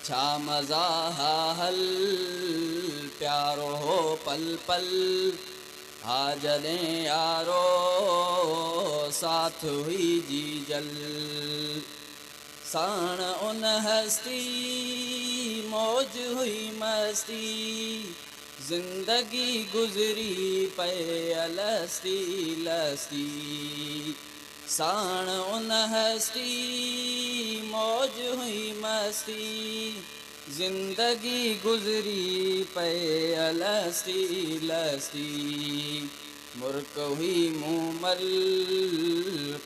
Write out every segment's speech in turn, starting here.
छा मज़ा हा हल प्यारो हो पल पल हा जॾहिं यारो साथ हुई जी जल साण उन हस्ती मौज हुई मस्ती जिंदगी गुजरी पे अलस्ती लस्ती साण उन हस्ती मौज हुई मस्ती जिंदगी गुजरी पे अलस्ती लस्ती मुर्क हुई मूमल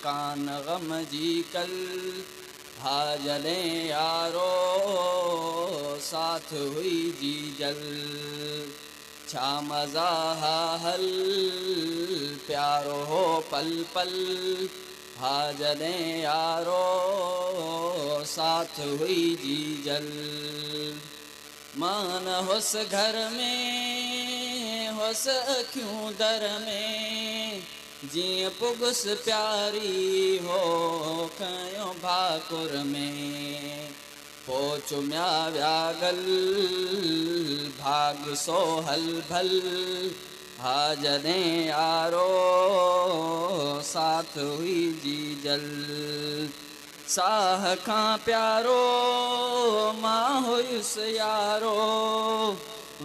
कान गम जी कल हा जॾहिं यारो साथ हुई जी जल छा मज़ा हा हल प्यारो हो पल पल हा जॾहिं यारो साथ हुई जी जल मान हुस घर में हुस अखियूं दर में जीअं पुगुस प्यारी हो खयों भाकुर में पोच म्या व्यागल भाग सो हल भल हा जॾहिं यारो साथ हुई जी जल साह खां प्यारो मां हुयुसि यारो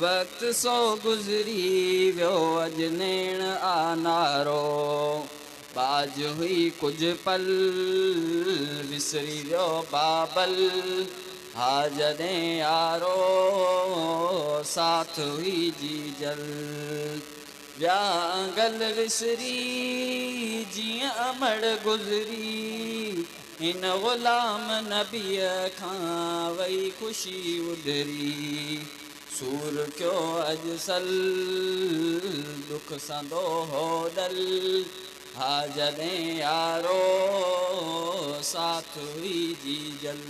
वक़्तु सो गुज़री वियो अॼु नेण आनारो बाज हुई कुझु पल विसरी वियो बाबल हा जॾहिं यारो साथ हुई जी जल व्यांगल विसरी जीअं अमड़ गुज़री हिन ग़ुलाम नबीअ खां वई ख़ुशी उधरी सूर कयो अॼु सल दुख संदो हो डल हा जॾहिं यारो साथ हुई जी जल।